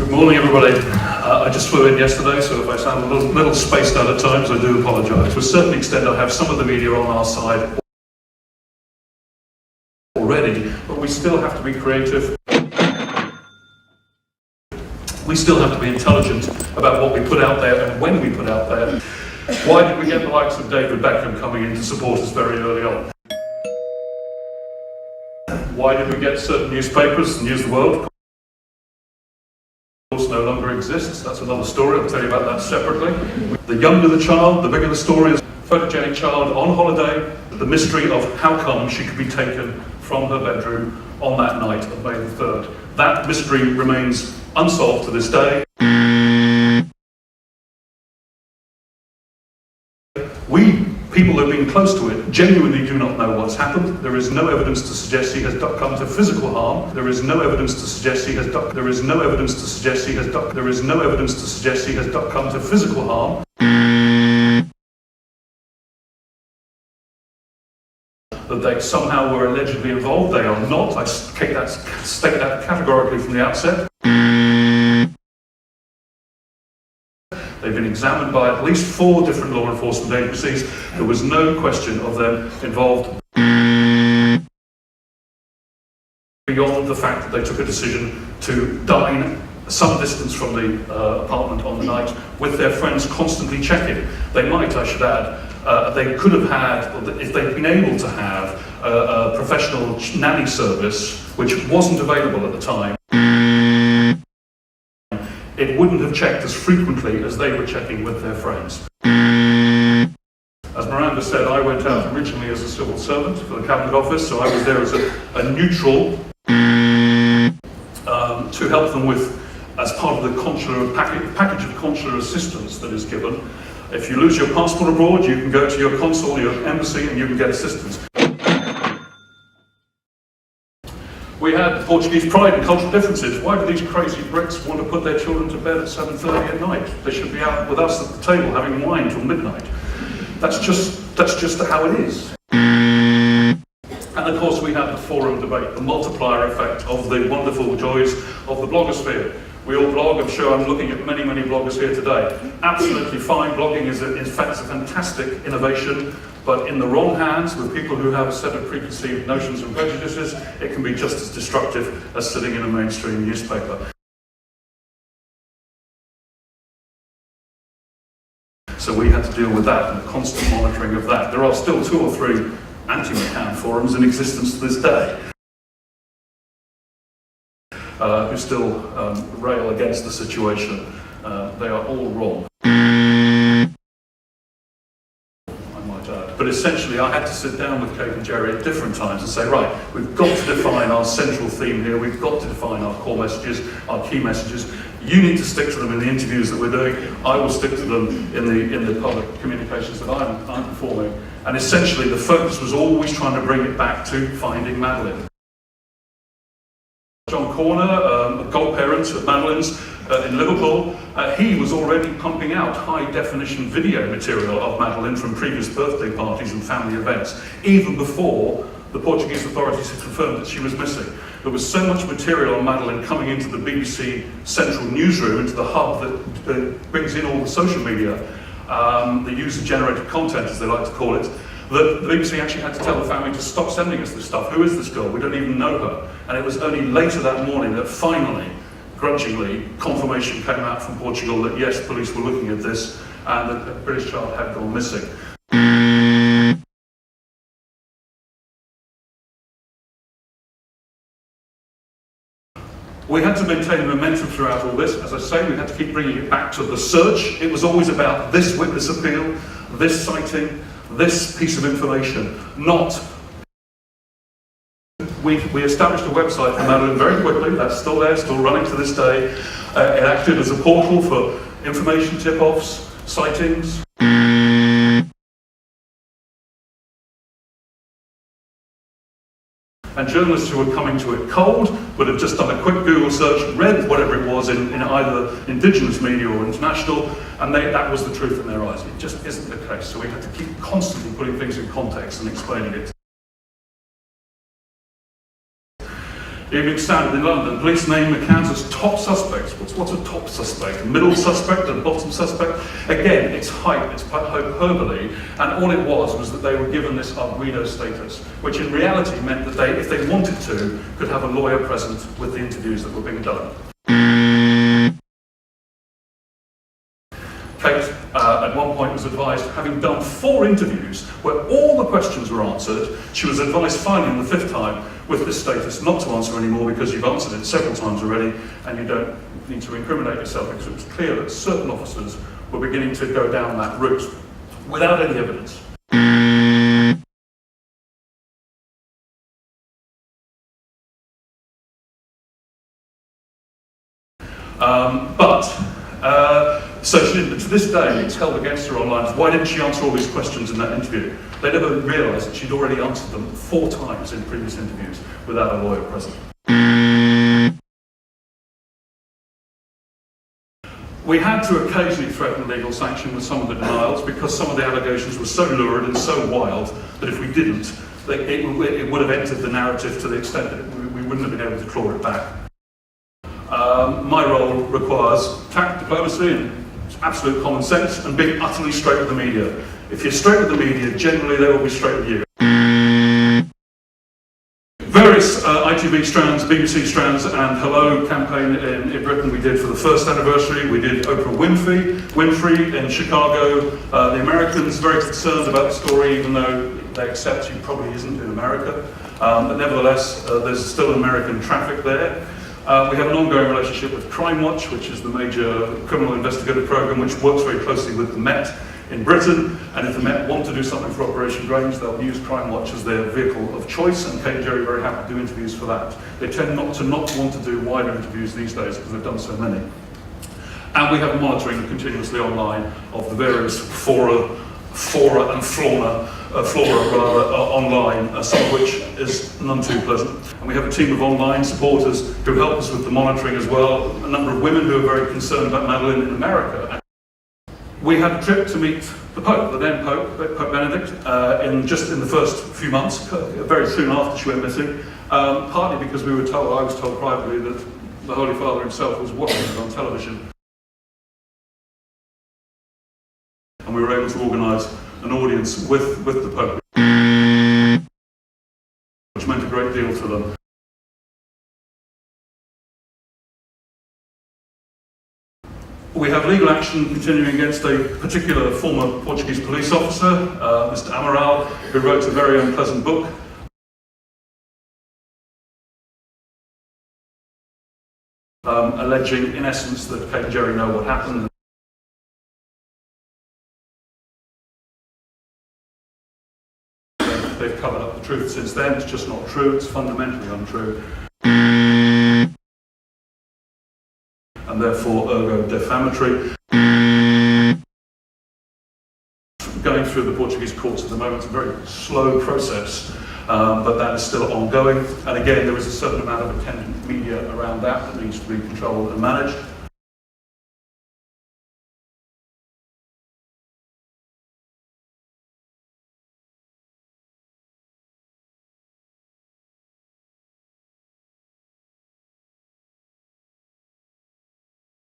Good morning, everybody. I just flew in yesterday, so if I sound a little spaced out at times, I do apologise. To a certain extent, I have some of the media on our side already, but we still have to be creative. We still have to be intelligent about what we put out there and when we put out there. Why did we get the likes of David Beckham coming in to support us very early on? Why did we get certain newspapers, News of the World, of course no longer exists? That's another story, I'll tell you about that separately. The younger the child, the bigger the story is. Photogenic child on holiday, the mystery of how come she could be taken from her bedroom on that night of May the 3rd. That mystery remains unsolved to this day. We, people who have been close to it, genuinely do not know what's happened. There is no evidence to suggest she has come to physical harm. There is no evidence to suggest she has there is no evidence to suggest she has there is no evidence to suggest she has come to physical harm. That they somehow were allegedly involved. They are not. I state that categorically from the outset. They've been examined by at least 4 different law enforcement agencies. There was no question of them involved beyond the fact that they took a decision to dine some distance from the apartment on the night with their friends constantly checking. They might, I should add, they could have had, if they'd been able to have a professional nanny service, which wasn't available at the time, it wouldn't have checked as frequently as they were checking with their friends. As Miranda said, I went out originally as a civil servant for the Cabinet Office, so I was there as a neutral to help them with, as part of the consular package of consular assistance that is given. If you lose your passport abroad, you can go to your consul, your embassy, and you can get assistance. We had Portuguese pride and cultural differences. Why do these crazy Brits want to put their children to bed at 7:30 at night? They should be out with us at the table having wine till midnight. That's just how it is. And of course we had the forum debate, the multiplier effect of the wonderful joys of the blogosphere. We all blog. I'm sure I'm looking at many bloggers here today. Absolutely fine. Blogging is in fact a fantastic innovation, but in the wrong hands with people who have a set of preconceived notions and prejudices, it can be just as destructive as sitting in a mainstream newspaper. So we had to deal with that and the constant monitoring of that. There are still 2 or 3 anti-McCann forums in existence to this day. Who still rail against the situation. They are all wrong, I might add. But essentially I had to sit down with Kate and Jerry at different times and say, right, we've got to define our central theme here, we've got to define our core messages, our key messages. You need to stick to them in the interviews that we're doing. I will stick to them in the public communications that I'm performing. And essentially the focus was always trying to bring it back to finding Madeleine. John Corner, a godparent at Madeleine's in Liverpool, he was already pumping out high-definition video material of Madeleine from previous birthday parties and family events, even before the Portuguese authorities had confirmed that she was missing. There was so much material on Madeleine coming into the BBC central newsroom, into the hub that brings in all the social media, the user-generated content, as they like to call it, that the BBC actually had to tell the family to stop sending us this stuff. Who is this girl? We don't even know her. And it was only later that morning that finally, grudgingly, confirmation came out from Portugal that yes, police were looking at this and that a British child had gone missing. We had to maintain momentum throughout all this. As I say, we had to keep bringing it back to the search. It was always about this witness appeal, this sighting, this piece of information, not... We established a website for Madeleine very quickly. That's still there, still running to this day. It acted as a portal for information tip-offs, sightings. And journalists who were coming to it cold would have just done a quick Google search, read whatever it was in either indigenous media or international, and that was the truth in their eyes. It just isn't the case. So we had to keep constantly putting things in context and explaining it. Evening Standard in London, police name McCann as top suspects. What's a top suspect? A middle suspect? A bottom suspect? Again, it's hype, it's hyperbole, and all it was that they were given this arguido status, which in reality meant that they, if they wanted to, could have a lawyer present with the interviews that were being done. Kate, at one point, was advised, having done 4 interviews where all the questions were answered, she was advised finally on the 5th time with this status not to answer anymore because you've answered it several times already and you don't need to incriminate yourself, because it was clear that certain officers were beginning to go down that route without any evidence. So she didn't, but to this day, it's held against her online. Why didn't she answer all these questions in that interview? They never realised that she'd already answered them 4 times in previous interviews without a lawyer present. We had to occasionally threaten legal sanction with some of the denials because some of the allegations were so lurid and so wild that if we didn't, it would have entered the narrative to the extent that we wouldn't have been able to claw it back. My role requires tact, diplomacy, and absolute common sense, and being utterly straight with the media. If you're straight with the media, generally they will be straight with you. Various ITV strands, BBC strands, and Hello campaign in Britain we did for the 1st anniversary. We did Oprah Winfrey in Chicago. The Americans very concerned about the story, even though they accept she probably isn't in America. But nevertheless, there's still American traffic there. We have an ongoing relationship with Crime Watch, which is the major criminal investigative program which works very closely with the Met in Britain, and if the Met want to do something for Operation Grange, they'll use Crime Watch as their vehicle of choice, and Kate and Jerry are very happy to do interviews for that. They tend not to want to do wider interviews these days because they've done so many. And we have monitoring continuously online of the various flora and flora online, some of which is none too pleasant. And we have a team of online supporters who help us with the monitoring as well, a number of women who are very concerned about Madeleine in America. We had a trip to meet the Pope, the then Pope, Pope Benedict, just in the first few months, very soon after she went missing, partly because I was told privately that the Holy Father himself was watching it on television. And we were able to organise an audience with the Pope, which meant a great deal to them. We have legal action continuing against a particular former Portuguese police officer, Mr. Amaral, who wrote a very unpleasant book. Alleging, in essence, that Kate and Jerry know what happened. They've covered up the truth since then. It's just not true. It's fundamentally untrue. And therefore, ergo defamatory. Going through the Portuguese courts at the moment, it's a very slow process, but that is still ongoing. And again, there is a certain amount of attendant media around that needs to be controlled and managed.